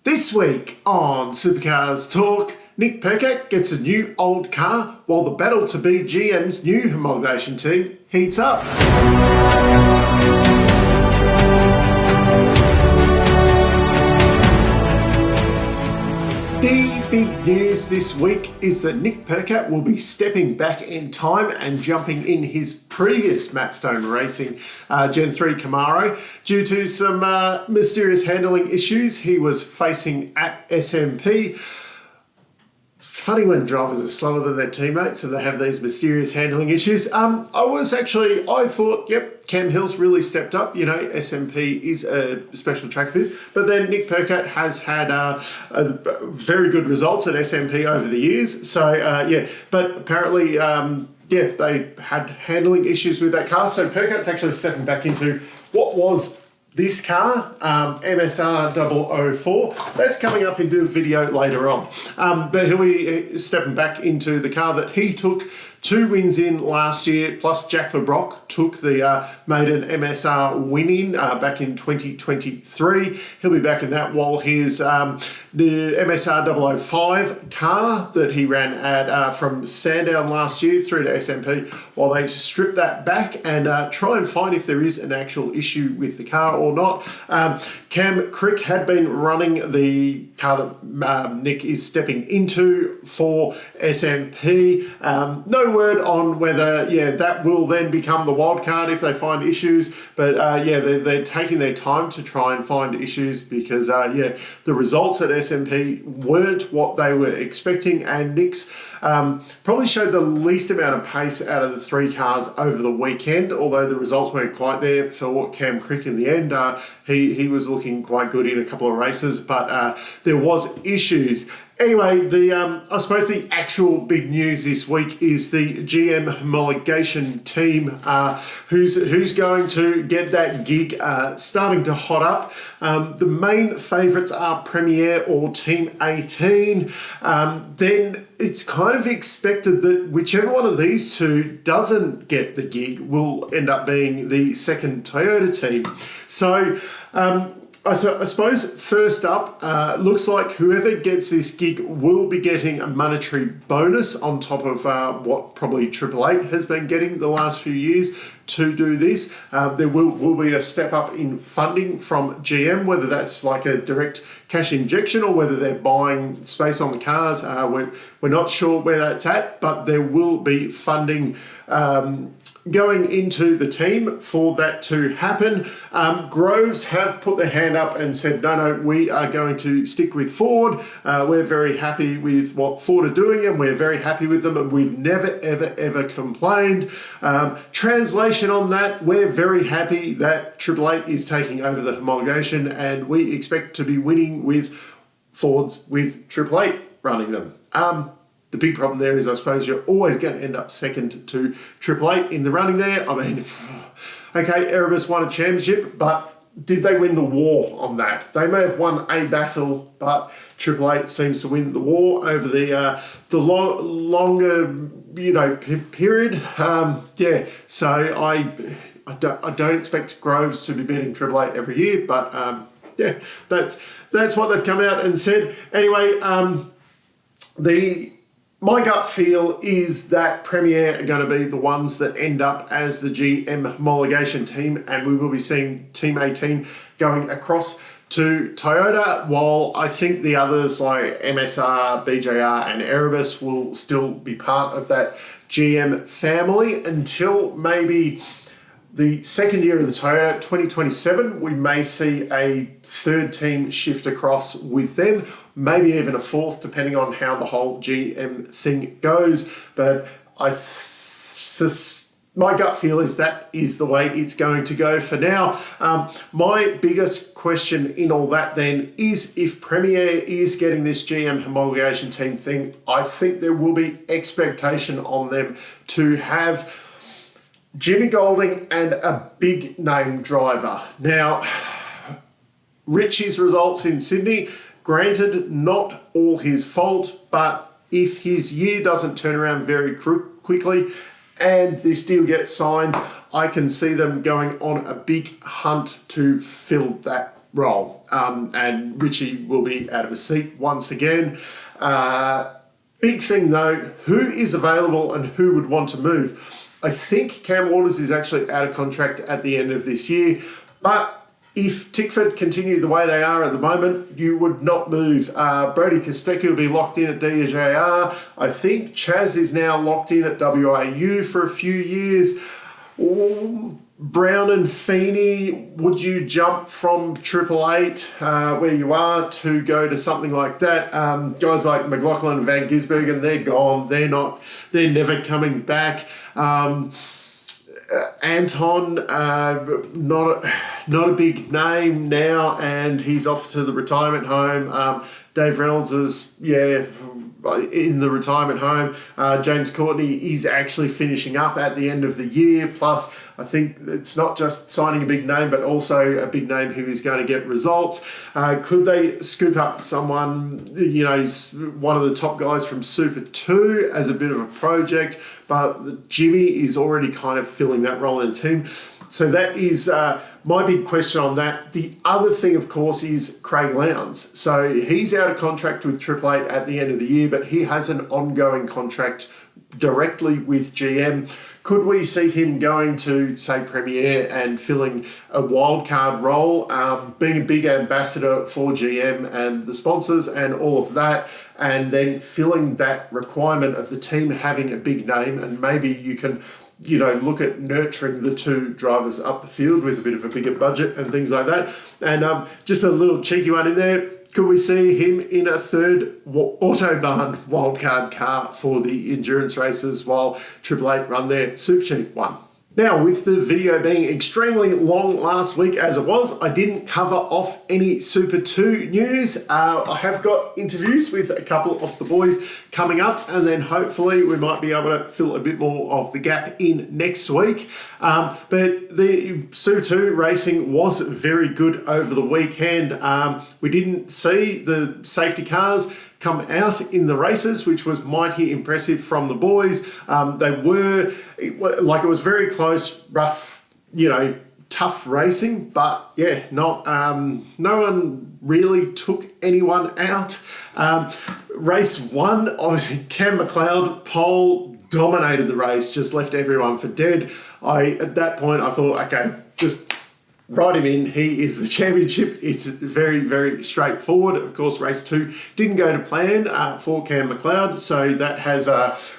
This week on Supercars Torque, Nick Percat gets a new old car while the battle to be GM's new homologation team heats up. The big news this week is that Nick Percat will be stepping back in time and jumping in his previous Matt Stone Racing Gen 3 Camaro due to some mysterious handling issues he was facing at SMP. Funny when drivers are slower than their teammates and they have these mysterious handling issues. I thought, yep, Cam Hill's really stepped up. You know, SMP is a special track of his. But then Nick Percat has had very good results at SMP over the years. So, yeah, but apparently, they had handling issues with that car. So Percat's actually stepping back into what was this car, MSR 004, that's coming up into a video later on. But he'll be stepping back into the car that he took 2 wins in last year, plus Jack LeBrock took the maiden MSR win in back in 2023. He'll be back in that while his the MSR 005 car that he ran at from Sandown last year through to SMP, while they strip that back and try and find if there is an actual issue with the car or not. Cam Crick had been running the car that Nick is stepping into for SMP. No word on whether, that will then become the wild card if they find issues. But, they're taking their time to try and find issues because, the results at SMP weren't what they were expecting. And Nick's probably showed the least amount of pace out of the 3 cars over the weekend, although the results weren't quite there for Cam Crick in the end. He was looking quite good in a couple of races, but there was issues. Anyway, I suppose the actual big news this week is the GM homologation team, who's going to get that gig starting to hot up. The main favourites are PremiAir or Team18. Then it's kind of expected that whichever one of these two doesn't get the gig will end up being the second Toyota team. So, I suppose first up, looks like whoever gets this gig will be getting a monetary bonus on top of what probably 888 has been getting the last few years to do this. There will be a step up in funding from GM, whether that's like a direct cash injection or whether they're buying space on the cars. We're not sure where that's at, but there will be funding going into the team for that to happen. Groves have put their hand up and said, no, we are going to stick with Ford. We're very happy with what Ford are doing and we're very happy with them and we've never, ever complained. Translation on that, we're very happy that 888 is taking over the homologation and we expect to be winning with Fords with 888 running them. The big problem there is, I suppose, you're always going to end up second to 888 in the running there. I mean, okay, Erebus won a championship, but did they win the war on that? They may have won a battle, but 888 seems to win the war over the longer, period. So I don't expect Groves to be beating 888 every year, but that's what they've come out and said. Anyway, my gut feel is that PremiAir are going to be the ones that end up as the GM homologation team, and we will be seeing Team18 going across to Toyota, while I think the others like MSR, BJR and Erebus will still be part of that GM family until maybe the second year of the Toyota, 2027, we may see a third team shift across with them, maybe even a fourth, depending on how the whole GM thing goes. But my gut feel is that is the way it's going to go for now. My biggest question in all that then is if PremiAir is getting this GM homologation team thing, I think there will be expectation on them to have Jimmy Golding and a big name driver. Now, Richie's results in Sydney, granted, not all his fault, but if his year doesn't turn around very quickly and this deal gets signed, I can see them going on a big hunt to fill that role. And Richie will be out of his seat once again. Big thing though, who is available and who would want to move? I think Cam Waters is actually out of contract at the end of this year, but if Tickford continue the way they are at the moment, you would not move. Brody Kostecki will be locked in at DJR. I think Chaz is now locked in at WAU for a few years. Brown and Feeney, would you jump from 888 where you are to go to something like that? Guys like McLaughlin and Van Gisbergen, they're gone. They're never coming back. Anton, not a big name now, and he's off to the retirement home. Dave Reynolds is, in the retirement home. James Courtney is actually finishing up at the end of the year. Plus, I think it's not just signing a big name, but also a big name who is going to get results. Could they scoop up someone, one of the top guys from Super 2 as a bit of a project? But Jimmy is already kind of filling that role in the team. So that is my big question on that. The other thing, of course, is Craig Lowndes. So he's out of contract with 888 at the end of the year, but he has an ongoing contract directly with GM. Could we see him going to, say, PremiAir and filling a wildcard role, being a big ambassador for GM and the sponsors and all of that, and then filling that requirement of the team having a big name, and maybe you can look at nurturing the two drivers up the field with a bit of a bigger budget and things like that. And just a little cheeky one in there. Could we see him in a third Autobahn wildcard car for the endurance races while 888 run their Super Cheap one? Now, with the video being extremely long last week as it was, I didn't cover off any Super 2 news. I have got interviews with a couple of the boys coming up, and then hopefully we might be able to fill a bit more of the gap in next week. But the Super 2 racing was very good over the weekend. We didn't see the safety cars come out in the races, which was mighty impressive from the boys. It was very close, rough, tough racing, but yeah, no one really took anyone out. Race 1, obviously Cam McLeod, pole, dominated the race, just left everyone for dead. At that point, I thought, okay, just write him in. He is the championship. It's very, very straightforward. Of course, race 2 didn't go to plan for Cam McLeod, so that has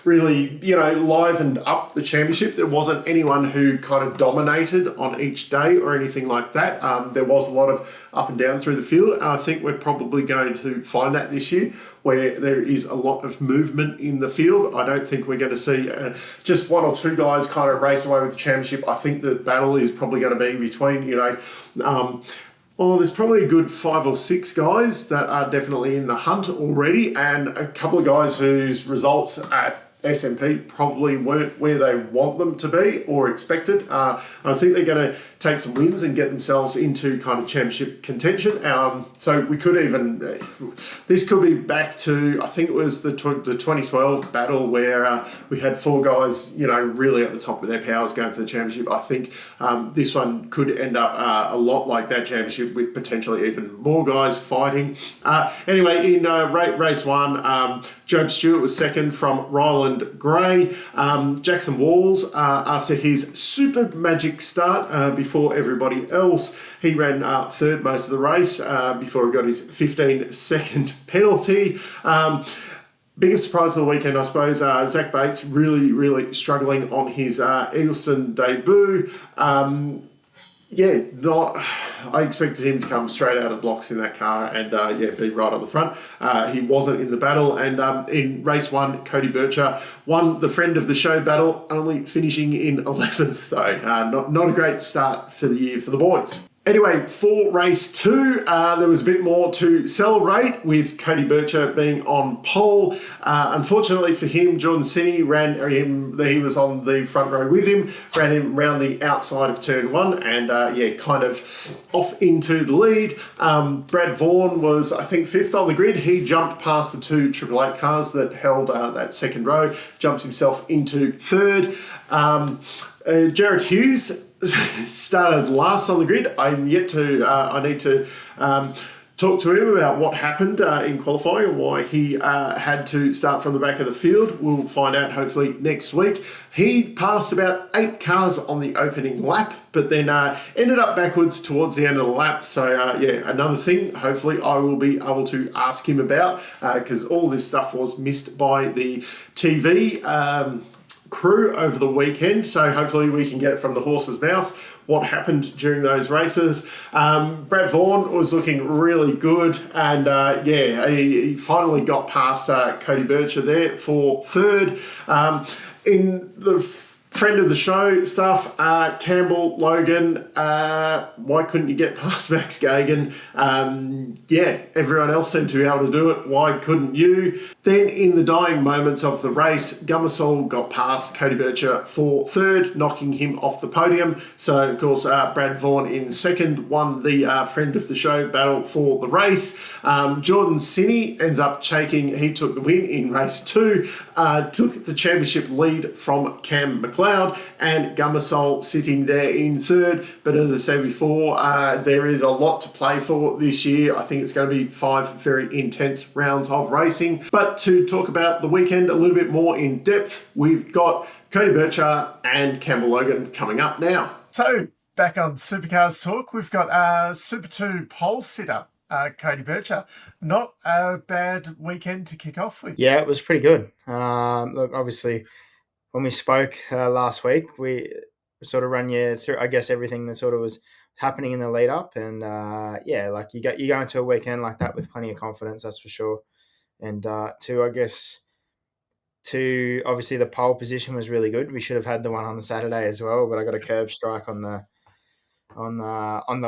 really, livened up the championship. There wasn't anyone who kind of dominated on each day or anything like that. There was a lot of up and down through the field, and I think we're probably going to find that this year, where there is a lot of movement in the field. I don't think we're going to see just one or two guys kind of race away with the championship. I think the battle is probably going to be between, there's probably a good 5 or 6 guys that are definitely in the hunt already, and a couple of guys whose results at SMP probably weren't where they want them to be or expected. I think they're going to take some wins and get themselves into kind of championship contention. So we could even, this could be back to, I think it was the 2012 battle where we had 4 guys, really at the top of their powers going for the championship. I think this one could end up a lot like that championship with potentially even more guys fighting. Anyway, in race 1, Job Stewart was second from Ryland Gray. Jackson Walls, after his super magic start before everybody else, he ran third most of the race before he got his 15-second penalty. Biggest surprise of the weekend, I suppose, Zach Bates really, really struggling on his Eagleston debut. I expected him to come straight out of the blocks in that car and be right on the front. He wasn't in the battle, and in race 1, Cody Burcher won the friend of the show battle, only finishing in 11th though. Not a great start for the year for the boys. Anyway, for race 2, there was a bit more to celebrate with Cody Burcher being on pole. Unfortunately for him, Jordan Sinney he was on the front row with him, ran him around the outside of turn 1 and kind of off into the lead. Brad Vaughan was, I think, 5th on the grid. He jumped past the 2 888 cars that held that second row, jumps himself into 3rd. Jared Hughes started last on the grid. I'm yet to. I need to talk to him about what happened in qualifying and why he had to start from the back of the field. We'll find out hopefully next week. He passed about 8 cars on the opening lap, but then ended up backwards towards the end of the lap. So yeah, another thing hopefully I will be able to ask him about, because all this stuff was missed by the TV crew over the weekend, so hopefully we can get it from the horse's mouth what happened during those races. Brad Vaughan was looking really good, and yeah, he finally got past Cody Burcher there for third. In the friend of the show stuff, Campbell, Logan, why couldn't you get past Max Gagan? Yeah, everyone else seemed to be able to do it. Why couldn't you? Then in the dying moments of the race, Gummersall got past Cody Burcher for third, knocking him off the podium. So, of course, Brad Vaughan in second won the friend of the show battle for the race. Jordan Sinney ends up taking, he took the win in race 2, took the championship lead from Cam McLeod, and Gummersall sitting there in third. But as I said before, there is a lot to play for this year. I think it's going to be 5 very intense rounds of racing. But to talk about the weekend a little bit more in depth, we've got Cody Burcher and Campbell Logan coming up now. So back on Supercars Talk, we've got Super 2 pole sitter, Cody Burcher. Not a bad weekend to kick off with. Yeah, it was pretty good. Look, obviously, when we spoke last week, we sort of run you through, I guess, everything that sort of was happening in the lead up, and yeah, like you go into a weekend like that with plenty of confidence, that's for sure. And to obviously the pole position was really good. We should have had the one on the Saturday as well, but I got a curb strike on the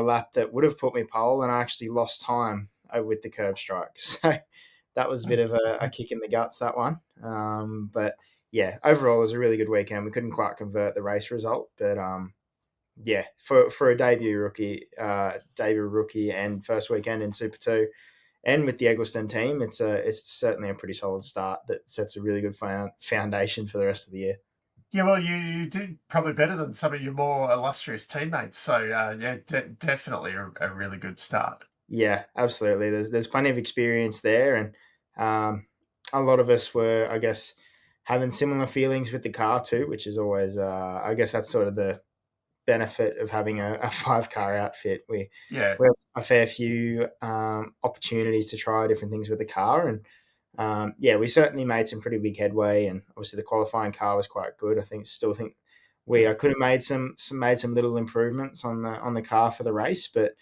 lap that would have put me pole, and I actually lost time with the curb strike. So that was a bit of a kick in the guts, that one. But yeah, overall it was a really good weekend. We couldn't quite convert the race result, but yeah, for a debut rookie and first weekend in Super 2 and with the Eggleston team, it's certainly a pretty solid start that sets a really good foundation for the rest of the year. Yeah, well, you did probably better than some of your more illustrious teammates. So, yeah, definitely a really good start. Yeah, absolutely. There's plenty of experience there, and a lot of us were, I guess, having similar feelings with the car too, which is always, I guess, that's sort of the benefit of having a 5-car outfit. We have a fair few opportunities to try different things with the car, and yeah, we certainly made some pretty big headway. And obviously, the qualifying car was quite good. I still think I could have made some little improvements on the car for the race, but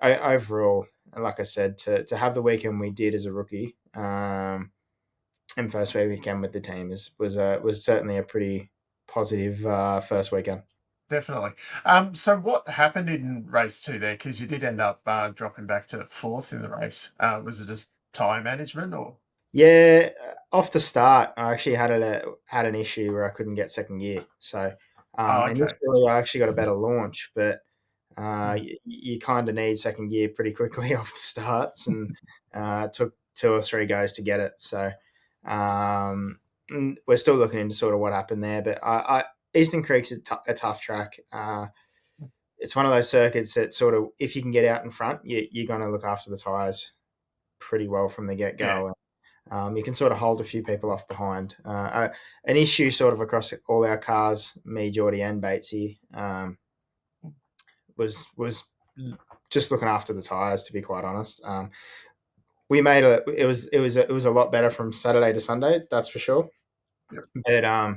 overall, like I said, to have the weekend we did as a rookie, and first weekend with the team was certainly a pretty positive first weekend. Definitely. So what happened in race 2 there? Because you did end up dropping back to 4th in the race. Was it just tyre management or? Yeah, off the start, I actually had an issue where I couldn't get second gear. So initially, I actually got a better launch, but you kind of need second gear pretty quickly off the starts, and it took 2 or 3 goes to get it. So we're still looking into sort of what happened there, but Eastern Creek's a tough track. It's one of those circuits that sort of, if you can get out in front, you're going to look after the tyres pretty well from the get-go. Yeah. You can sort of hold a few people off behind. An issue sort of across all our cars, me, Geordie, and Batesy, was just looking after the tyres, to be quite honest. We made it was a lot better from Saturday to Sunday, that's for sure. Yep. But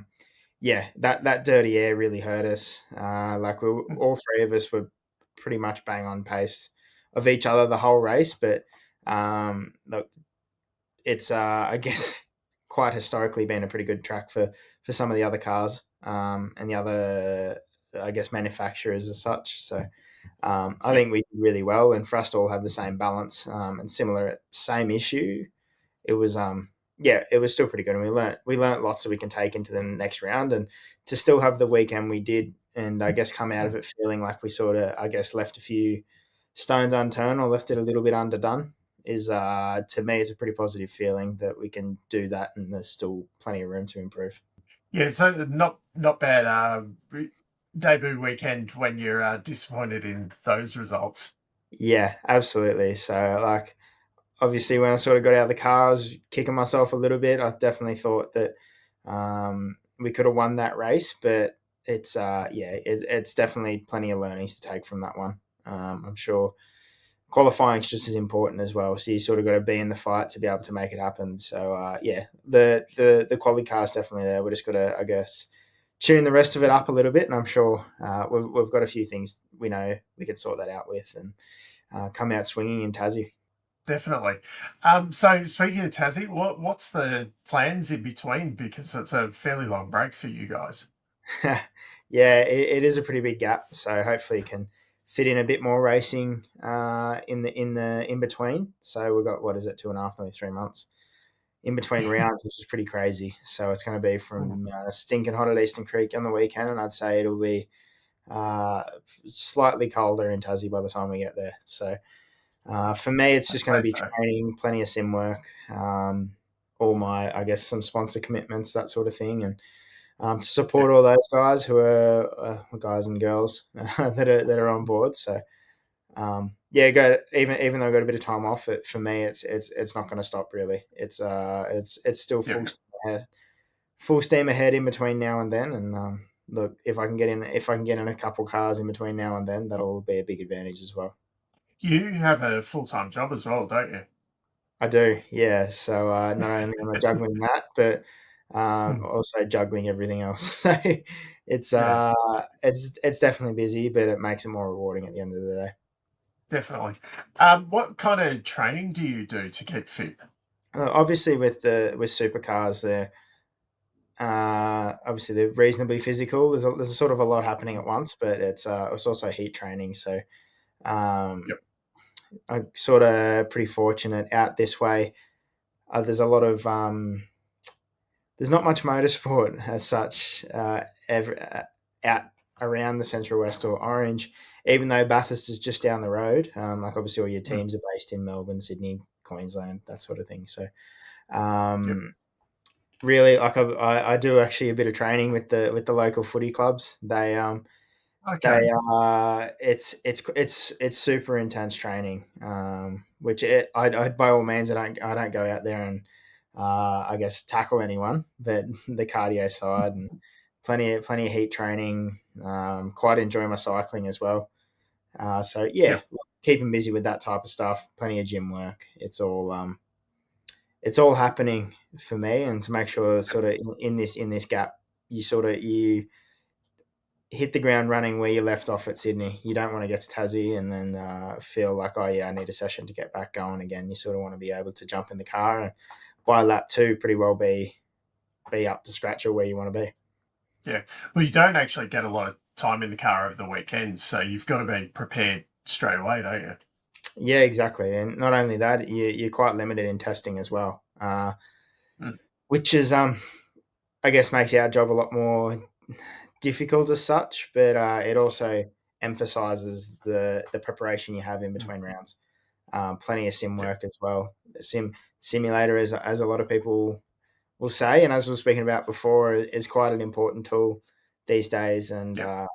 yeah, that dirty air really hurt us. Like all 3 of us were pretty much bang on pace of each other the whole race. But look, it's I guess quite historically been a pretty good track for some of the other cars and the other, I guess, manufacturers as such. So I think we did really well, and for us to all have the same balance and same issue, it was yeah, it was still pretty good, and we learnt lots that we can take into the next round, and to still have the weekend we did, and I guess come out of it feeling like we sort of, I guess, left a few stones unturned or left it a little bit underdone is to me, it's a pretty positive feeling that we can do that, and there's still plenty of room to improve. Yeah, so not bad. debut weekend when you're disappointed in those results. Yeah, absolutely. So like obviously when I sort of got out of the car, I was kicking myself a little bit. I definitely thought that we could have won that race, but it's definitely plenty of learnings to take from that one. I'm sure qualifying is just as important as well. So you sort of got to be in the fight to be able to make it happen. So the quality car is definitely there. We just got to, I guess, tune the rest of it up a little bit, and I'm sure we've got a few things we know we could sort that out with and come out swinging in Tassie. Definitely. So speaking of Tassie, what's the plans in between? Because it's a fairly long break for you guys. Yeah, it is a pretty big gap. So hopefully you can fit in a bit more racing in the in between. So we've got what is it, 2.5, nearly 3 months in between rounds, which is pretty crazy. So it's going to be from stinking hot at Eastern Creek on the weekend, and I'd say it'll be uh, slightly colder in Tassie by the time we get there. So for me, it's I'd just going to say be so. training, plenty of sim work, all my, I guess, some sponsor commitments, that sort of thing, and to Yeah. support all those guys who are guys and girls that are on board. So even though I got a bit of time off, it for me it's not going to stop really. It's still Yeah. full steam ahead in between now and then. And look, if I can get in a couple cars in between now and then, that'll be a big advantage as well. You have a full-time job as well, don't you? I do, yeah. So not only am I juggling that, but Hmm. also juggling everything else. So it's Yeah, uh, it's definitely busy, but it makes it more rewarding at the end of the day. definitely. What kind of training do you do to keep fit? Obviously, with supercars, they're reasonably physical. There's a sort of a lot happening at once, but it's also heat training. So um, Yep. I'm sort of pretty fortunate out this way. There's a lot of there's not much motorsport as such out around the Central West or Orange, even though Bathurst is just down the road. Like obviously all your Mm. teams are based in Melbourne, Sydney, Queensland, that sort of thing. So Yep. really, like I do actually a bit of training with the local footy clubs. They Okay. it's super intense training, which I by all means I don't go out there and I guess tackle anyone, but the cardio side and plenty of heat training. Quite enjoy my cycling as well. So yeah, Yep. keep them busy with that type of stuff. Plenty of gym work. It's all happening for me, and to make sure Yep. sort of in this gap, you hit the ground running where you left off at Sydney. You don't want to get to Tassie and then feel like, oh yeah, I need a session to get back going again. You sort of want to be able to jump in the car and by lap two, pretty well be up to scratch or where you want to be. Yeah. Well, you don't actually get a lot of time in the car over the weekends, so you've got to be prepared straight away, don't you? Yeah, exactly. And not only that, you're quite limited in testing as well, Mm. which is I guess makes our job a lot more difficult as such, but it also emphasizes the preparation you have in Mm. between rounds. Plenty of sim Yep. work as well. The simulator, as a lot of people will say, and as we were speaking about before, is quite an important tool these days. And Yep.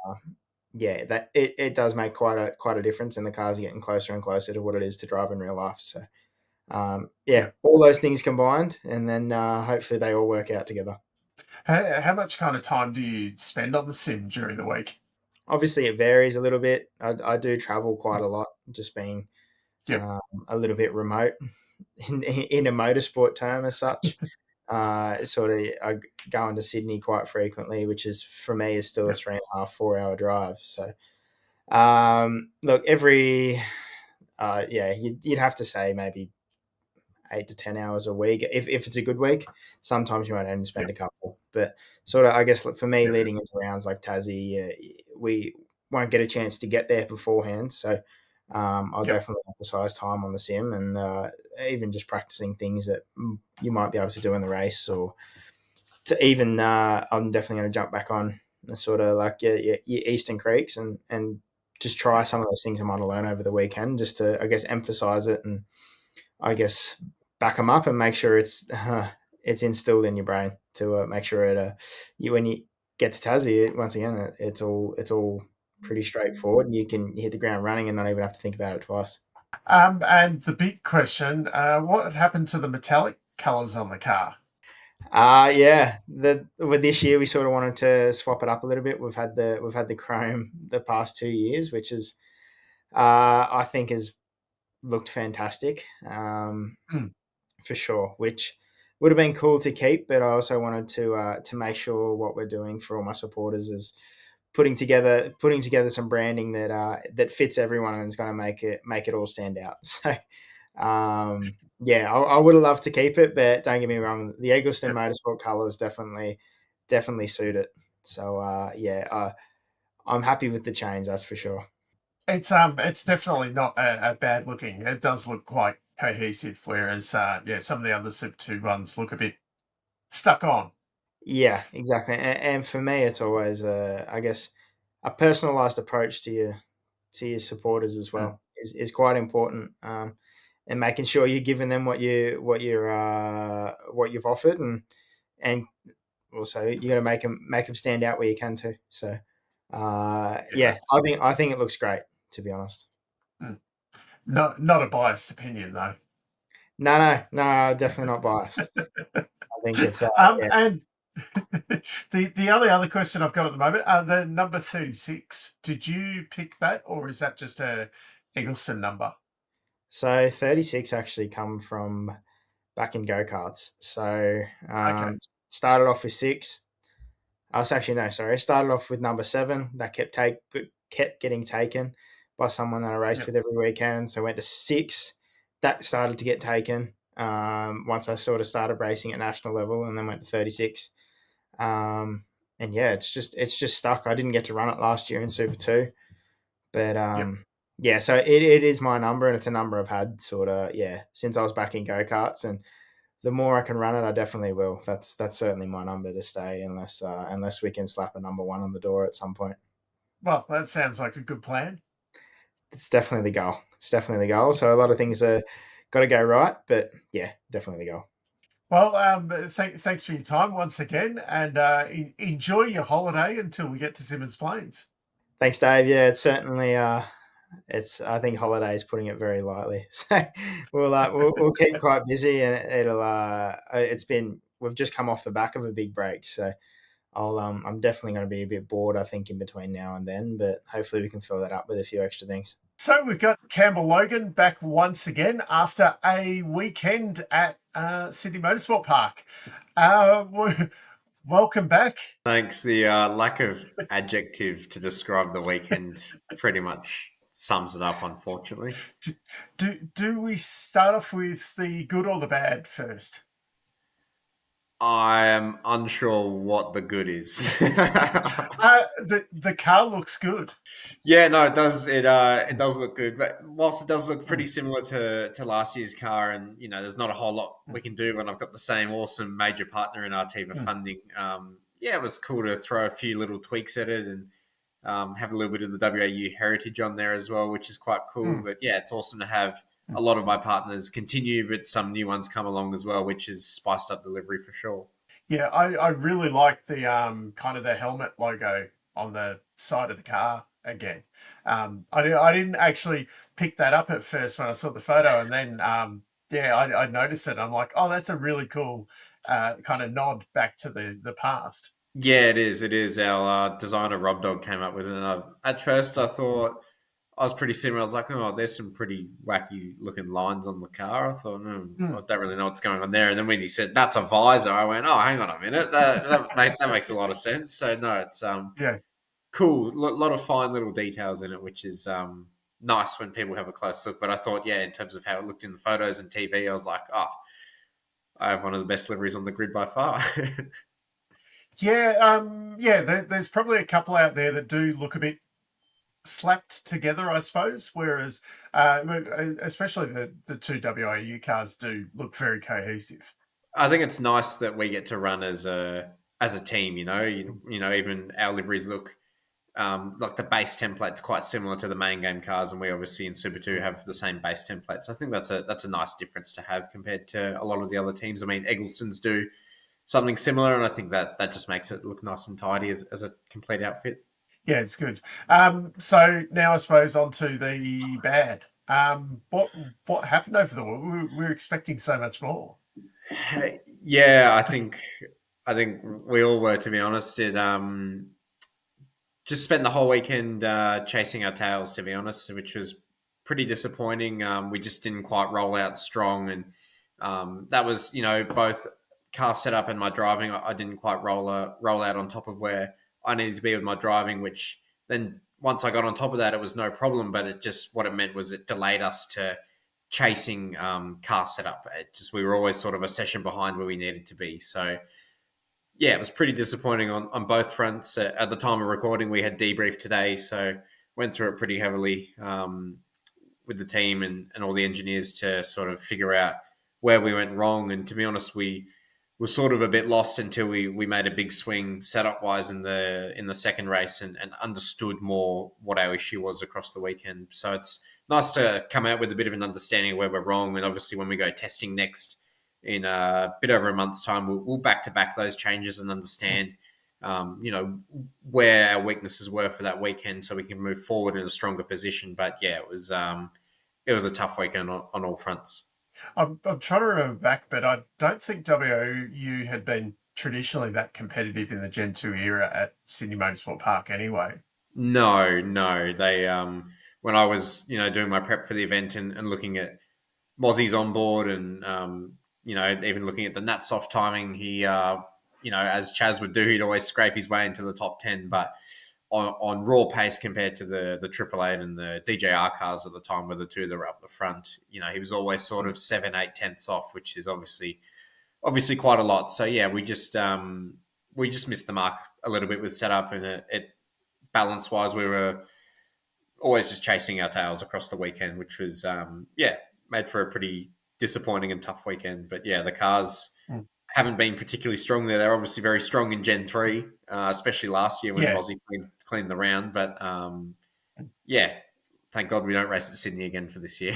yeah, that it does make quite a difference, and the cars are getting closer and closer to what it is to drive in real life. So yeah, Yep. all those things combined, and then hopefully they all work out together. How much kind of time do you spend on the sim during the week? Obviously, it varies a little bit. I do travel quite a lot, just being Yep. a little bit remote in a motorsport term as such. Sort of I go into Sydney quite frequently, which is for me is still a Yep. 3.5 4 hour drive. So look, you'd have to say maybe 8 to 10 hours a week if it's a good week. Sometimes you might only spend Yep. a couple, but sort of I guess for me Yeah. leading into rounds like Tassie, we won't get a chance to get there beforehand. So I'll Yep. definitely emphasize time on the sim and even just practicing things that you might be able to do in the race, or to even I'm definitely going to jump back on sort of like your Eastern Creeks and just try Yeah. some of those things I might have learned over the weekend, just to I guess emphasize it and I guess back them up and make sure it's instilled in your brain to make sure it you when you get to Tassie, once again, it's all pretty straightforward, and you can hit the ground running and not even have to think about it twice. And the big question: what happened to the metallic colours on the car? Yeah. With this year, we sort of wanted to swap it up a little bit. We've had the chrome the past 2 years, which is I think has looked fantastic. Mm, For sure, which would have been cool to keep. But I also wanted to make sure what we're doing for all my supporters is putting together some branding that fits everyone and is going to make it all stand out. So yeah, I would have loved to keep it, but don't get me wrong, the Eggleston yep. Motorsport colours definitely suit it. So yeah, I'm happy with the change, that's for sure. It's definitely not a bad looking. It does look quite cohesive, whereas some of the other Super 2 ones look a bit stuck on. Yeah, exactly. And for me, it's always I guess a personalised approach to your supporters as Mm, well is quite important. And making sure you're giving them what you've offered, and also you got to make them stand out where you can too. So yeah, yeah, that's I think it looks great, to be honest. mm. Not a biased opinion though. No, definitely not biased. I think it's yeah. And the only other question I've got at the moment, the number 36. Did you pick that, or is that just a Eggleston number? So 36 actually come from back in go karts. So Okay. started off with six. I was actually no, sorry. Started off with number seven. That kept getting taken by someone that I raced Yep. with every weekend. So I went to six. That started to get taken once I sort of started racing at national level, and then went to 36. Um, and yeah, it's just stuck. I didn't get to run it last year in Super Two, but Yep. yeah. So it is my number, and it's a number I've had sort of since I was back in go karts, and the more I can run it, I definitely will. That's certainly my number to stay, unless we can slap a number one on the door at some point. Well, that sounds like a good plan. It's definitely the goal. It's definitely the goal. So a lot of things are got to go right, but yeah, definitely the goal. Well, thanks for your time once again, and enjoy your holiday until we get to Simmons Plains. Thanks, Dave. Yeah, it's certainly it's I think holiday is putting it very lightly. So we'll keep quite busy, and it's been we've just come off the back of a big break, so I'm definitely going to be a bit bored, I think, in between now and then, but hopefully we can fill that up with a few extra things. So we've got Campbell Logan back once again after a weekend at Sydney Motorsport Park. Welcome back. Thanks. The lack of adjective to describe the weekend pretty much sums it up, unfortunately. Do we start off with the good or the bad first? I am unsure what the good is. The car looks good. Yeah, no, it does. It does look good, but whilst it does look pretty similar to last year's car, and there's not a whole lot we can do when I've got the same awesome major partner in our team of funding. Yeah, it was cool to throw a few little tweaks at it and have a little bit of the WAU heritage on there as well, which is quite cool. But yeah, it's awesome to have a lot of my partners continue, but some new ones come along as well, which has spiced up delivery for sure. Yeah, I really like the kind of the helmet logo on the side of the car again. I didn't actually pick that up at first when I saw the photo, and then I noticed it. I'm like, oh, that's a really cool kind of nod back to the past. Yeah, it is. It is. Our designer Rob Dog came up with it. And at first, I thought I was pretty similar. I was like, oh, there's some pretty wacky looking lines on the car. I thought, I don't really know what's going on there. And then when he said that's a visor, I went, oh, hang on a minute, that makes a lot of sense. So no, it's Yeah. cool. A lot of fine little details in it, which is nice when people have a close look. But I thought, yeah, in terms of how it looked in the photos and TV, I was like, oh, I have one of the best liveries on the grid by far. There's probably a couple out there that do look a bit slapped together, I suppose. Whereas, especially the two WIU cars do look very cohesive. I think it's nice that we get to run as a team. Even our liveries look like the base template's quite similar to the main game cars, and we obviously in Super Two have the same base template. So I think that's a nice difference to have compared to a lot of the other teams. I mean, Eggleston's do something similar, and I think that just makes it look nice and tidy as a complete outfit. Yeah, it's good. So now I suppose onto the bad. What happened over the week? We were expecting so much more. Yeah, I think we all were, to be honest. It just spent the whole weekend chasing our tails, to be honest, which was pretty disappointing. We just didn't quite roll out strong, and that was, both car setup and my driving. I didn't quite roll out on top of where I needed to be with my driving, which then once I got on top of that, it was no problem. But what it meant was it delayed us to chasing car setup. We were always sort of a session behind where we needed to be. So yeah, it was pretty disappointing on both fronts. At the time of recording, we had debrief today, so went through it pretty heavily with the team and all the engineers to sort of figure out where we went wrong. And to be honest, we were sort of a bit lost until we made a big swing setup wise in the second race and understood more what our issue was across the weekend. So it's nice to come out with a bit of an understanding of where we're wrong. And obviously, when we go testing next in a bit over a month's time, we'll back to back those changes and understand, where our weaknesses were for that weekend, so we can move forward in a stronger position. But yeah, it was a tough weekend on all fronts. I'm trying to remember back, but I don't think WU had been traditionally that competitive in the Gen 2 era at Sydney Motorsport Park anyway. No. They when I was doing my prep for the event and looking at Mozzie's on board and even looking at the Natsoff timing, he as Chaz would do, he'd always scrape his way into the top 10, but on raw pace compared to the 888 and the DJR cars at the time were the two that were up the front. He was always sort of 7-8 tenths off, which is obviously quite a lot. So yeah, we just missed the mark a little bit with setup, and it balance wise, we were always just chasing our tails across the weekend, which was made for a pretty disappointing and tough weekend. But yeah, the cars haven't been particularly strong there. They're obviously very strong in Gen 3, especially last year when Mozzie cleaned the round. But thank God we don't race at Sydney again for this year.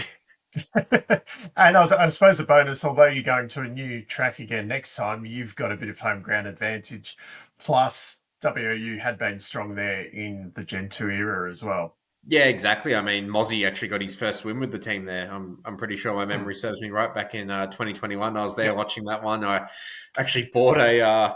And I suppose a bonus, although you're going to a new track again next time, you've got a bit of home ground advantage. Plus, WU had been strong there in the Gen 2 era as well. Yeah, exactly. I mean, Mozzie actually got his first win with the team there. I'm pretty sure my memory serves me right. Back in 2021, I was there watching that one. I actually bought I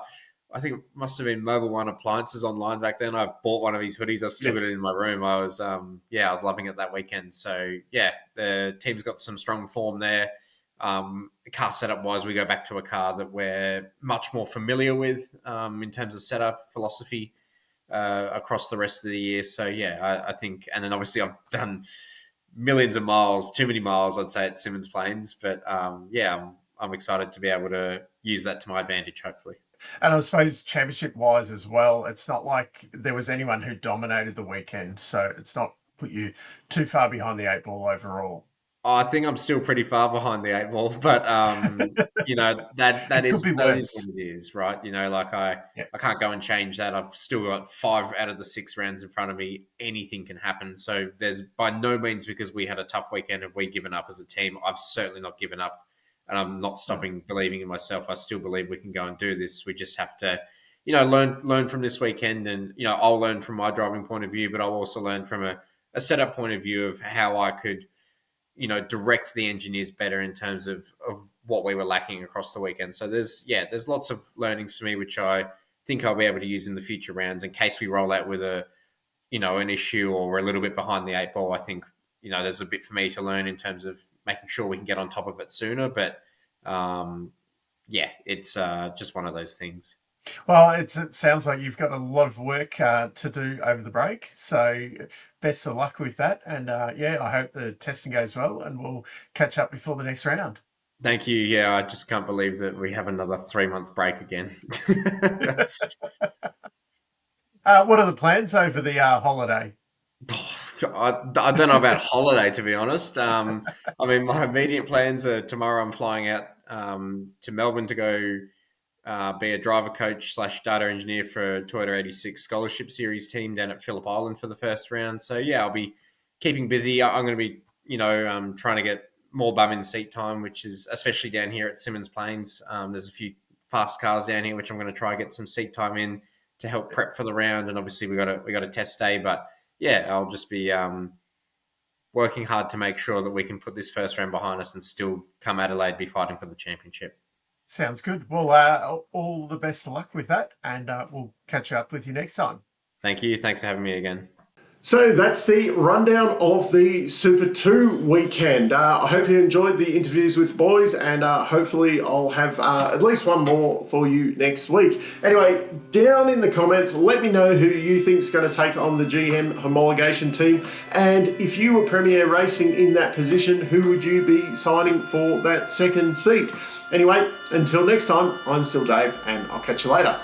think it must have been Mobile One Appliances online back then. I bought one of his hoodies. I've still got it in my room. I was loving it that weekend. So yeah, the team's got some strong form there. Car setup wise, we go back to a car that we're much more familiar with in terms of setup philosophy. Across the rest of the year. So yeah, I think, and then obviously I've done millions of miles, too many miles, I'd say, at Simmons Plains. But I'm excited to be able to use that to my advantage, hopefully. And I suppose championship-wise as well, it's not like there was anyone who dominated the weekend, so it's not put you too far behind the 8 ball overall. I think I'm still pretty far behind the 8 ball, but that is what it is, right? I can't go and change that. I've still got 5 out of the 6 rounds in front of me. Anything can happen. So there's by no means because we had a tough weekend have we given up as a team. I've certainly not given up, and I'm not stopping believing in myself. I still believe we can go and do this. We just have to, learn from this weekend, and I'll learn from my driving point of view, but I'll also learn from a setup point of view of how I could direct the engineers better in terms of what we were lacking across the weekend. So there's lots of learnings for me, which I think I'll be able to use in the future rounds in case we roll out with an issue or we're a little bit behind the 8 ball. I think, there's a bit for me to learn in terms of making sure we can get on top of it sooner. But it's just one of those things. Well, it sounds like you've got a lot of work to do over the break. So best of luck with that. And I hope the testing goes well and we'll catch up before the next round. Thank you. Yeah, I just can't believe that we have another 3-month break again. What are the plans over the holiday? I don't know about holiday, to be honest. I mean, my immediate plans are tomorrow I'm flying out to Melbourne to go be a driver coach / data engineer for a Toyota 86 Scholarship Series team down at Phillip Island for the first round. So yeah, I'll be keeping busy. I'm going to be, trying to get more bum in seat time, which is especially down here at Simmons Plains. There's a few fast cars down here, which I'm going to try and get some seat time in to help prep for the round. And obviously we got a test day, but yeah, I'll just be working hard to make sure that we can put this first round behind us and still come Adelaide, be fighting for the championship. Sounds good. Well, all the best of luck with that, and we'll catch up with you next time. Thank you. Thanks for having me again. So that's the rundown of the Super 2 weekend. I hope you enjoyed the interviews with the boys, and hopefully I'll have at least one more for you next week. Anyway, down in the comments, let me know who you think is going to take on the GM homologation team, and if you were PremiAir racing in that position, who would you be signing for that second seat? Anyway, until next time, I'm still Dave, and I'll catch you later.